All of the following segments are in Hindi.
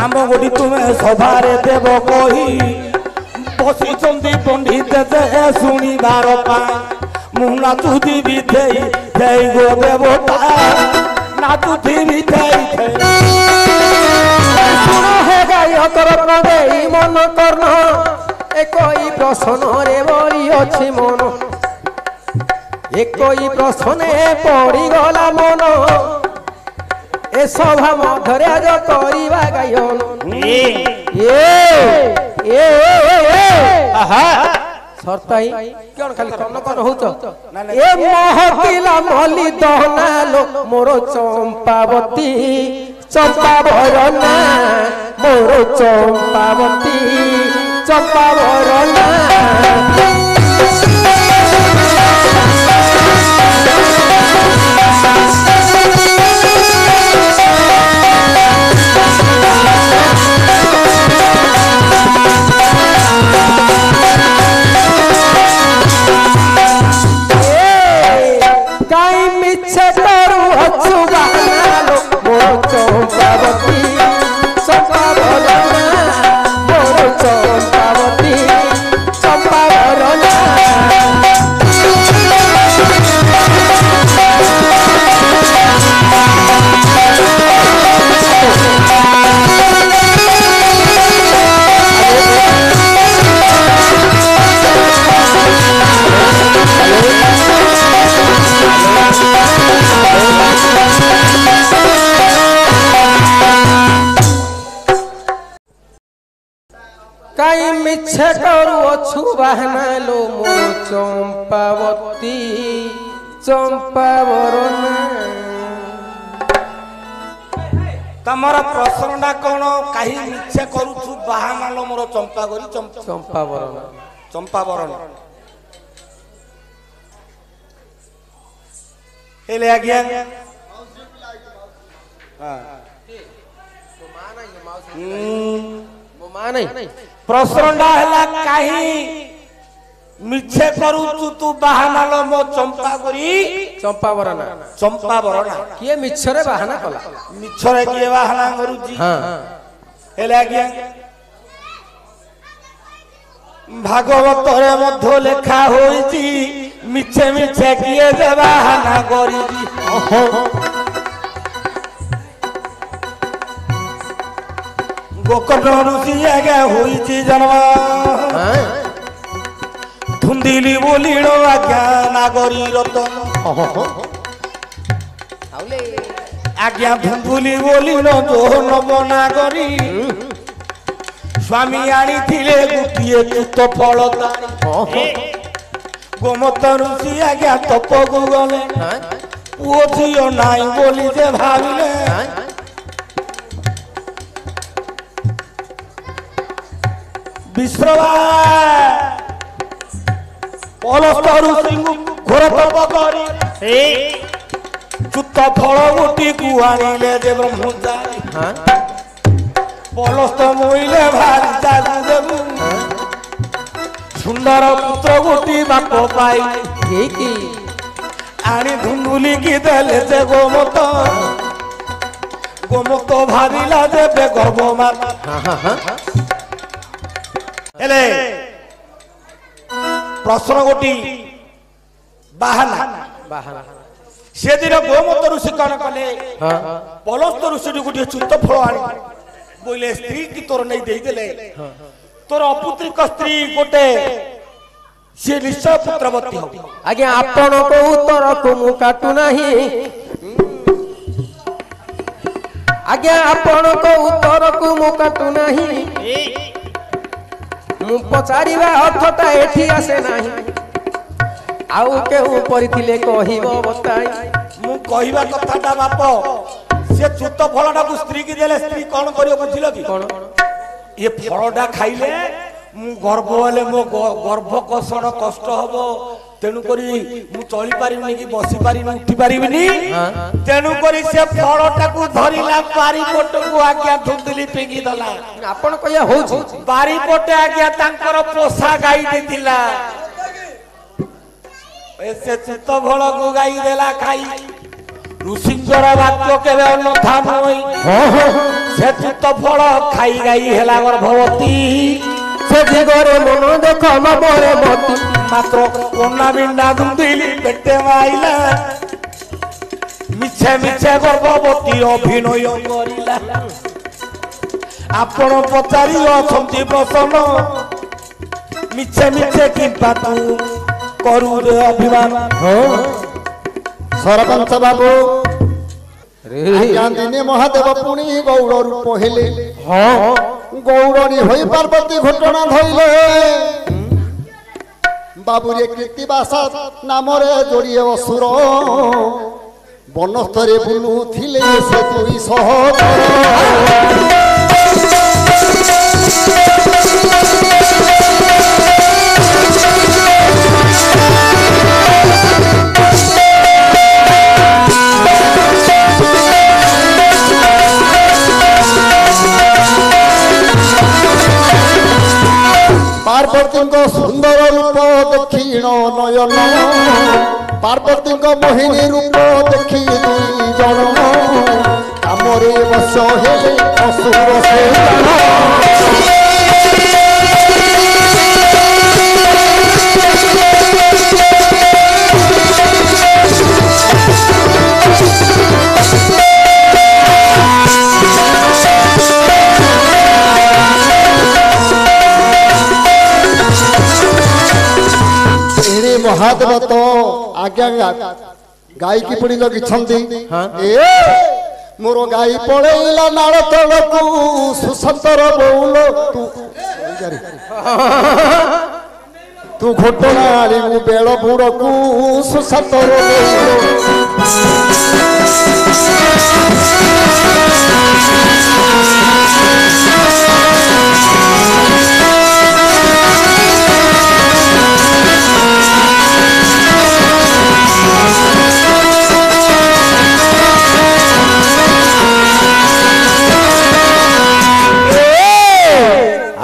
आम गोटी तुम्हें सभारे देव कही बसी पंडित जे शुणिबार मु नाचुदी विधेई जय गो देवता नाचुदी विधेई मन कर्ण एक प्रश्न रे बड़ी अच्छी मन एक प्रश्न पड़ी गला मन ए सभा मधुरे आज करवा गायन सरताई कौन खाली कौन कौन होच ए महतिला मली दहना लो मोर चंपावती चंपावरना मोर चंपावती चंपावरना कई मिछे करू अछु बहना लो मोर चंपावती चंपावरना तमरा प्रश्नटा कौन कहीं मिछे करू बाहाना लो मोर चंपा करी चंपावरना चंपावरण हेले आज्ञा प्रश्नटा है कहीं मिछे करू तू बाहाना लो मो चंपा करी चंपावरना चंपावरना किए मिछरे बाहाना कला मिछरे किए बाहाना करू जी हां हेले आज्ञा भागवत रे मध्य लेखा होईची मिछे मिछे किए जे बाहाना करी जी गोकर्ण ऋषि आगे होईची जन्म धुंदिली बोलिणो आज्ञा नागरी रतन आज्ञा धुंदुली बोलिणो जो नव नागरी स्वामी आनी थिले गुटिए चित्त फलदारी गोमत ऋषि आज्ञा तप को गले पुओ झियो नाई बोली जे भाविले विश्रवा पलस्त ऋषि घोर तप करी चुत्त फल गुटी को आनिले जे ब्रह्मचारी पलस्त मोइले भारी जागु देबु सुंदर पुत्र गुटी बाप पाई की आनी धुंदुली की देले जे गोमत गोमत भाविला जे बे गर्भ मात हेले प्रश्न गोटी बाहाना बाहाना से दिन गोमत ऋषि कौन कले पलस्त ऋषि गोटे चुत्त फल आनी बोले स्त्री की तोर नहीं दे देले तोर अपुत्रिक स्त्री गोटे से निश्चय पुत्रवती हो आज्ञा आपण को उत्तर को मु काटू नहीं आज्ञा आपण को उत्तर को मु काटू नहीं मु पचारिबा अर्थटा एठी आसे नाही आउ केहू परिथिले कहिबो बताई मु कहिबा कथाटा बाप से चुत्त फलटा को स्त्री की देले स्त्री कौन करियो बुझिलो कि कोन ये फलटा खाइले मु गर्भ हेले मो गर्भ कोषण कष्ट हबो तेनु करी मु चली पारिबिनी कि बसी पारिबिनी उठी पारिबिनी तेनु करी से फलटा को धरिला पारी पोट को आज्ञा धुंदली पेगी दला आपण कया होछ बारी पोटे आज्ञा तांकर पोसा गाई देतिला ऐसे चित्त फल को गाई देला खाई ऋषिंकर वाक्य केवे अन्यथा नई से तुत फल खाई गाई हेला गर्भवती से दिगरे मन देख नबरे मती मात्र कोना बिंडा दुंदिली पेटे माइला मिछे मिछे गर्भवती अभिनय करिला आपण पचारि अछंती प्रसन्न मिछे मिछे किंपा तू करू रे अभिमान सरपंच बाबू दिने महादेव पुणी गौड़ रूप हेले गौरणी होई पार्वती घटना धरले बाबुरे कृतिबासा नाम जोड़िए असुर बनस्तरे बुलुथिले से दुई सहचर पार्वती सुंदर रूप दक्षिण नयन पार्वती मोहिनी रूप देखी दुई जन आमरे बस हेले असुर से महादेव तो आज्ञा गाई की पुणी लगिछंती ए मोर गाई पळेइला नाळ तळकू सुसंतर बौल तू घोटना आली बेळ बुडकू सुसंतर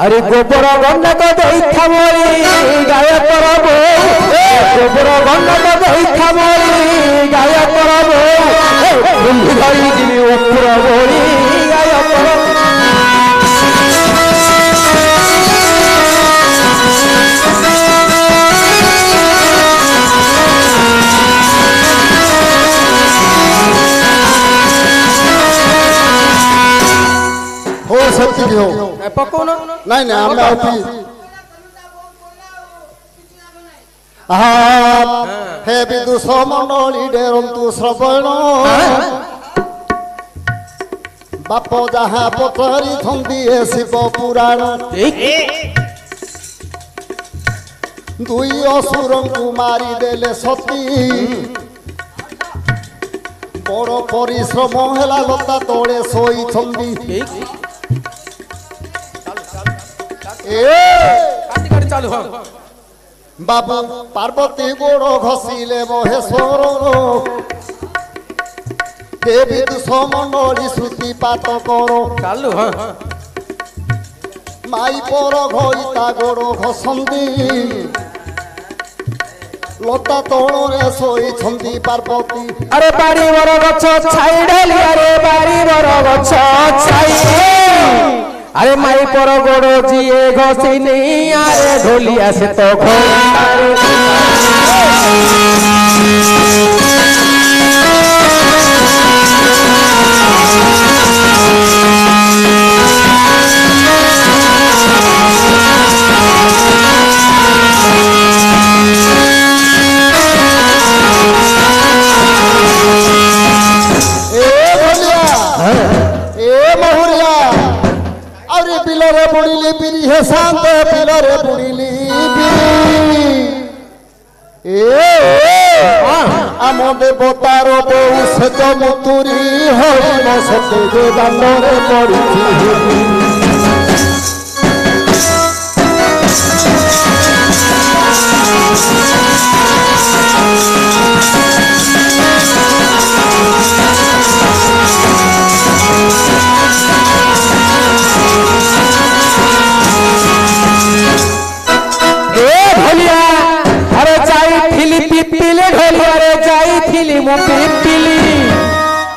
अरे गोबर गंडक देखा मोरी गाय करब गोबर गंडक देखा मोरी गाय करब धरी दिली उपर बोरी गाय करब हो सच्ची हो पको ना नहीं नहीं हम आउती हे विदुष मंडली डेरंतु श्रवण बाप जहाँ पथरी थंदी शिव पुराण दुई असुर को मारी देले सती बड़ परिश्रम हेला लता तले सोई छंदी चालू बाबू पार्वती गोड़ घसीले महेश्वर देवी दुष्मंडली श्रुति पात कर चालू माई पर घईता गोड़ घसंदी लता तले सोई छंदी पार्वती अरे बारी बर गछ छाई ढाली अरे बारी बर गछ छाई अरे माई पर गोड़ जिए घसी नहीं अरे ढोलिया से तो बिलरे बुड़िली बिरी हे शांत बिलरे बुड़िली आम देवतार बहु सेज मुतुरी हरिण सते दानरे पड़ी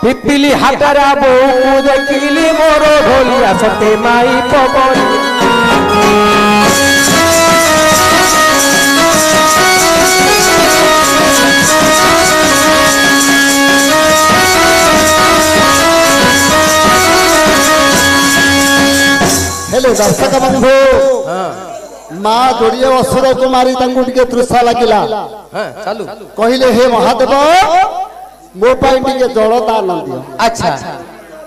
पिपिली हाटरा बहु देखिली मोर ସତେ ମାଇ ପବନ हेले दर्शक बंधु माँ जोड़िए असुर को मारी टे तृषा लगिला चालू कहले हे महादेव मो टे जल दान दियो। अच्छा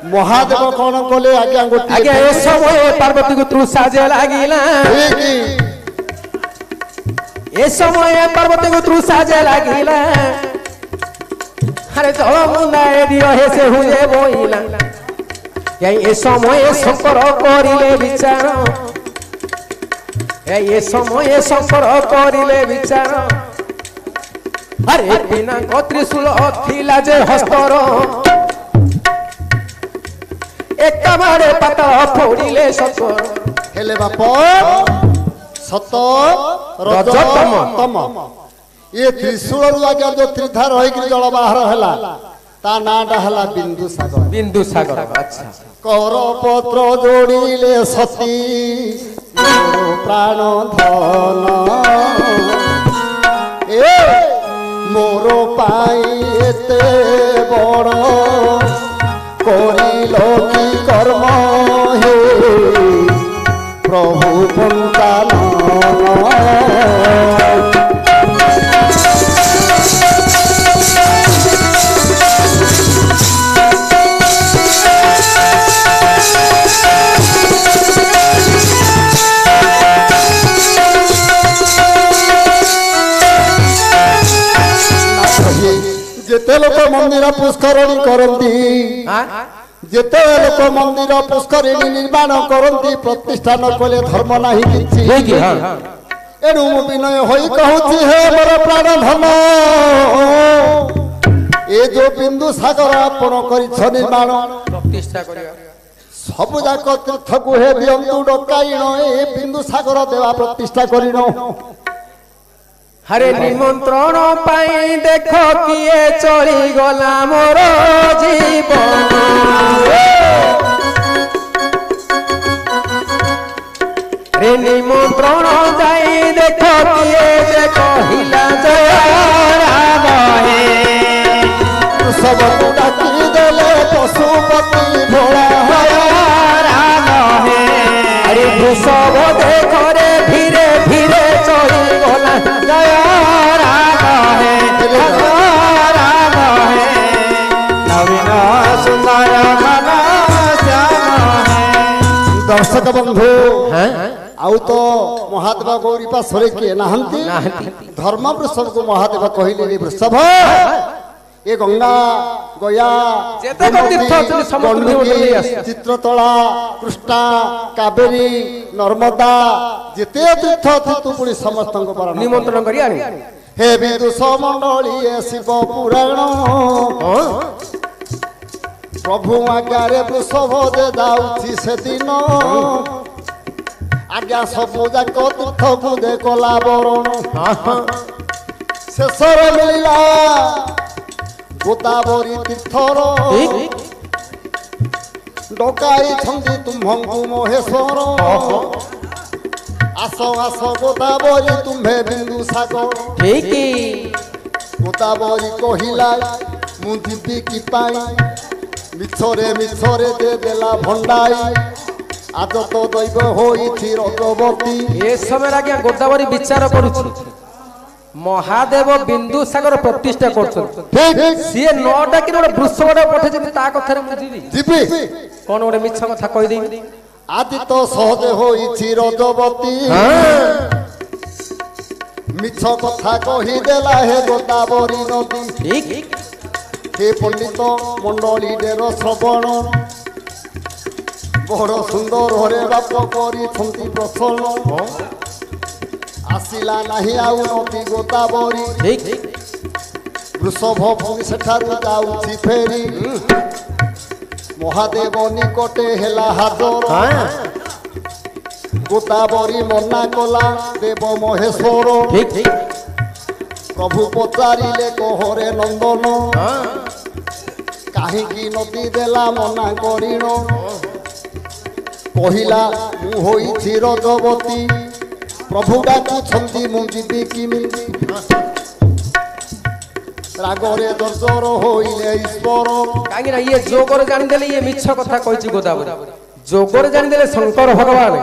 महादेव कौन कले आज्ञा गोटे आगे ए समय पार्वती को तृषा जे लागिला ए समय पार्वती को तृषा जे लागिला अरे जल मुंदाए दियो हे से हुए बोइला ए समय शंकर करिले विचार ए समय शंकर करिले विचार अरे बिना त्रिशूल थिला जे हस्तर एक बारे पाता फोड़िले सतर हेले बाप सत रजतम ये त्रिशूल आज्ञा जो त्रिधार होइक जल बाहर हला ता नाटा हला बिंदु सागर। बिंदु सागर अच्छा कर पत्र जोड़िले सती मोर प्राण धन ए मोर पाई एते बड़ करिल की कर्म हे प्रभु पंचानन जेते लोक मंदिर पुष्करणी करती जेते लोक मंदिर पुष्करणी निर्माण करती प्रतिष्ठान कले धर्म नाही किछि एनु मु विनय होई कहूछि हे मोर प्राण धन ए जो बिंदु सागर आपण करिछ निर्माण प्रतिष्ठा करिया सब जाक तीर्थ को हे दियंतु डकाइण ए बिंदु सागर देवा प्रतिष्ठा करिनो हरे निमंत्रण पाई देख किए चली गला मोर जीवन रे निमंत्रण जाई देख किए जे कहिला जय राम हे सब डाकी देले पशुपति भोला राम हे अरे सब देख रे धीरे धीरे चली गला जय राम हे राम हे नवीन सुंदर मन श्याम हे दर्शक बंधु आउ तो महादेव गौरी पासरे किए नाहंती धर्म वृषभ को महादेव कहले रे वृषभ ए गंगा गया चित्रतला कृष्णा कावेरी नर्मदा जेते तीर्थ तू पुणी समस्त निमंत्रण करी आनी हे विदुष मंडली शिव पुराण प्रभु आज्ञारे वृषभ दे जाउछि से दिन आज्ञा सब जाक तीर्थ को दे कला बरण शेषर मिलिला गोदावरी तीर्थर डकाई छंदी तुम्हंगु महेश्वर आस आस गोदावरी तुम्हे बिंदु सागर ठीक गोदावरी कहिला मु दिबी की पाई मिछरे मिछरे दे देला भंडाई आज तो दैव होइछि रजवती ए समय आज्ञा गोदावरी विचार करूछि महादेव बिंदु सागर प्रतिष्ठा करछन ठीक सीए नोटा कि गोटे वृषभटा पठेछन ता कथारे मु जीबी कोन गोटे मिछ कथा कहि देई आज तो सहज होइछि रजवती मिछ कथा कहि देला हे गोदावरी नदी ठीक हे पंडित मंडली डेर श्रवण बड़ सुंदर हरे बाप करी छंती प्रसन्न आसिला नाही आउ नदी गोदावरी ठीक वृषभ भूमि सेठारु जाउछि फेरी महादेव निकटे हेला हाजर गोदावरी मना कला देव महेश्वर ठीक प्रभु पचारिले कहरे नंदन काहीकि नदी देला मना करिण କହିଲା ମୁଁ ହୋଇଛି ରଜବତୀ ପ୍ରଭୁ ଡାକୁଛନ୍ତି ମୁଁ ଯିବି କିମିତି ରାଗରେ ଦର୍ଜର ହୋଇଲେ ଈଶ୍ୱର କାହିଁକି ନା ଇଏ ଯୋଗରେ ଜାଣିଦେଲେ ଇଏ ମିଛ କଥା କହିଛି ଗୋଦାବରୀ ଯୋଗରେ ଜାଣିଦେଲେ ଶଙ୍କର ଭଗବାନ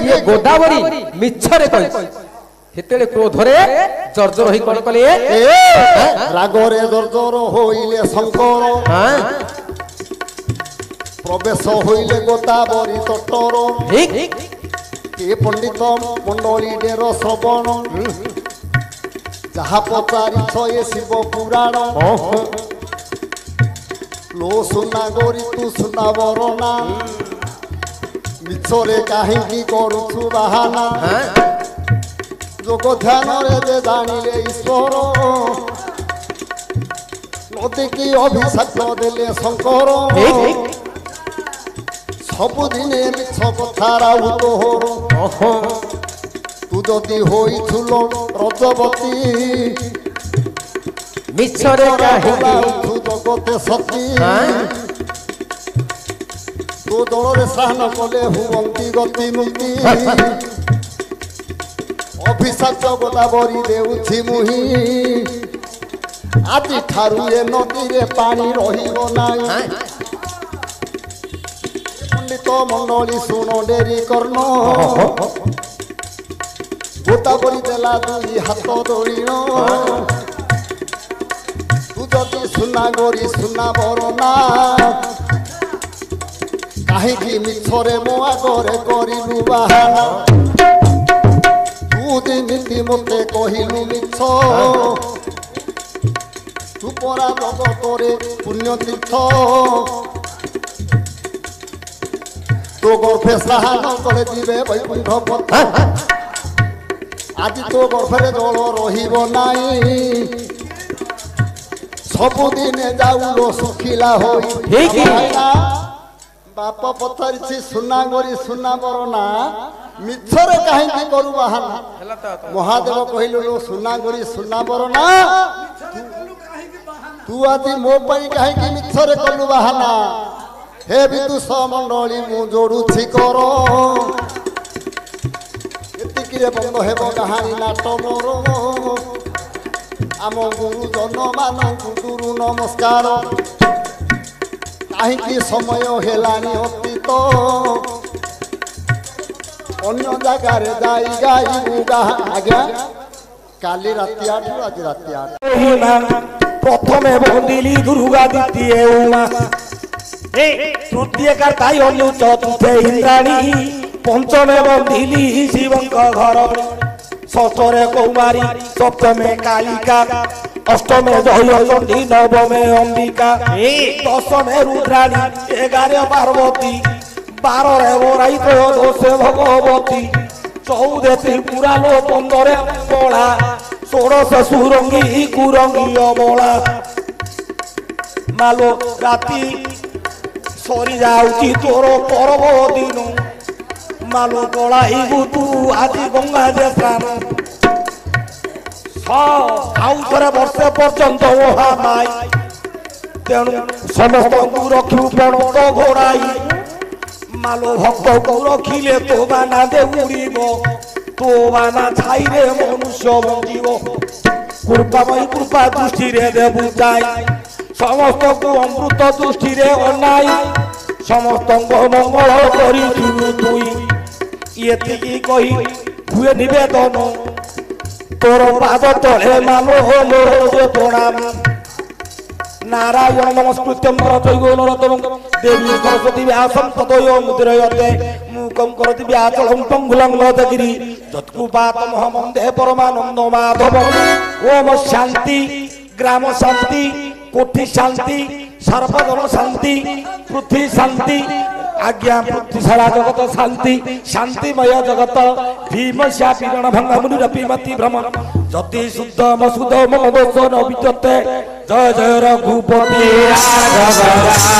ଇଏ ଗୋଦାବରୀ ମିଛରେ କହିଛି ସେତେବେଳେ କ୍ରୋଧରେ ଜର୍ଜର ହୋଇ କଣ କଲେ ରାଗରେ ଦର୍ଜର ହୋଇଲେ ଶଙ୍କର ପ୍ରବେଶ ହୋଇଲେ ଗୋଦାବରୀ ତଟର କିଏ ପଣ୍ଡିତ ମଣ୍ଡଳୀ ଡେର ଶ୍ରବଣ ଯାହା ପଚାରିଛ ଏ ଶିବ ପୁରାଣ ଲୋ ସୁନା ଗୋରି ତୁ ସୁନା ବରନା ମିଛରେ କାହିଁକି କରୁଛୁ ବାହାନା ଯୋଗ ଧ୍ୟାନରେ ଯେ ଜାଣିଲେ ଈଶ୍ୱର ନଦୀକି ଅଭିଶାପ ଦେଲେ ଶଙ୍କର ସବୁଦିନେ ମିଛ କଥା ରାଉ ତୋହର ତୁ ଯଦି ହୋଇଥିଲ ରଜବତୀ ମିଛରେ କାହିଁକି ଜଗତେ ସତୀ ତୋ ଦଳରେ ସ୍ନାନ କଲେ ହୁଅନ୍ତି ଗତି ମୁକ୍ତି ଅଭିଶାପ ଗୋଦାବରୀ ଦେଉଛି ମୁହିଁ ଆଜି ଠାରୁ ଏ ନଦୀରେ ପାଣି ରହିବ ନାହିଁ ପଣ୍ଡିତ ମଣ୍ଡଳୀ ଶୁଣ ଡେରି କର୍ଣ୍ଣ ଗୋଦାବରୀ ଦେଲା ଦୁଇ ହାତ ଦୋଳିଣ ତୁ ଯଦି ସୁନା ଗୋରି ସୁନା ବରନା କାହିଁକି ମିଛରେ ମୋ ଆଗରେ କରିଲୁ ବାହାନା ତୁ ଯେମିତି ମୋତେ କହିଲୁ ମିଛ ତୁ ପରା ଜଗତରେ ପୁଣ୍ୟ ତୀର୍ଥ ତୋ ଗର୍ଭେ ସ୍ନାନ କଲେ ଯିବେ ବୈକୁଣ୍ଠ ପଥ ଆଜି ତୋ ଗର୍ଭରେ ଜଳ ରହିବ ନାହିଁ ସବୁଦିନେ ଯାଉଲ ଶୁଖିଲା ହୋଇ ବାପ ପଚାରିଛି ସୁନା ଗୋରି ସୁନା ବରନା ମିଛରେ କାହିଁକି କରୁ ବାହାନା ମହାଦେବ କହିଲୁ ସୁନା ଗୋରି ସୁନା ବରନା ତୁ ଆଜି ମୋ ପାଇଁ କାହିଁକି ମିଛରେ କଲୁ ବାହାନା ହେ ବିଦୁଷ ମଣ୍ଡଳୀ ମୁଁ ଯୋଡୁଛି କର ଏତିକିରେ ବନ୍ଦ ହେବ କାହାଣୀ ନାଟ ମୋର ଆମ ଗୁରୁଜନ ମାନଙ୍କୁ ଗୁରୁ ନମସ୍କାର କାହିଁକି ସମୟ ହେଲାଣି ଅତୀତ ଅନ୍ୟ ଜାଗାରେ ଯାଇ ଗାଇବୁ ଆଜ୍ଞା କାଲି ରାତି 8 ଆଜି ରାତି 8 প্রথমে বন্দিলি দুর্গা দ্বিতীয় উমা তৃতীয় কার্তাই অনু চতুর্থে ইন্দ্রাণী পঞ্চমে বন্দিলি শিবঙ্ক ঘর ষষ্ঠরে কৌমারী সপ্তমে কালিকা অষ্টমে জয়চণ্ডী নবমে অম্বিকা দশমে রুদ্রাণী 11 পার্বতী 12রে বরাই ত্রয়োদশে ভগবতী 14 ত্রিপুরা 15 বলা 16 সুরঙ্গী কুরঙ্গী অবলা মালো রাতি সরি যাଉଛି তোর পর্ব দিন মালো কলাইবু তু আଜି গঙ্গা যে স্নান ଆଉ ଥରେ ବର୍ଷେ ପର୍ଯ୍ୟନ୍ତ ମହାମାଇ ତେଣୁ ସମସ୍ତଙ୍କୁ ରଖିବୁ ପଣତ ଘୋଡ଼ାଇ ମାଲୋ ଭକ୍ତକୁ ରଖିଲେ ତୋ ବାନା ଦେଉଡ଼ିବ ତୋ ବାନା ଛାଇରେ ମନୁଷ୍ୟ ବଞ୍ଚିବ କୃପାମୟୀ କୃପା ଦୃଷ୍ଟିରେ ଦେବୁ ଯାଇ ସମସ୍ତଙ୍କୁ ଅମୃତ ଦୃଷ୍ଟିରେ ଅନାଇ ସମସ୍ତଙ୍କ ମଙ୍ଗଳ କରିଥିଲୁ ତୁଇ ଏତିକି କହି ହୁଏ ନିବେଦନ ତୋର ପାଦ ତଳେ ମାଲୋ ମୋର ପ୍ରଣାମ नारायण नमस्कृत्यं करतैव नरोत्तमं देवी सरस्वती व्यासं ततो मुद्रयते मूकं करोति व्याचलं पंगुलं लतगिरि तत्कृपातमहं वन्दे परमानन्द माधवं ओम शांति ग्राम शांति कोठि शांति सर्वजन शांति पृथ्वी शांति आज्ञा पृथ्वीशाला जगत शांति शांतिमय जगत भीमस्या पीड़न भंग मुनिरपि मति भ्रमण जति शुद्ध मसुद मम दोष न विद्यते जय जय रघुपति राघव राजा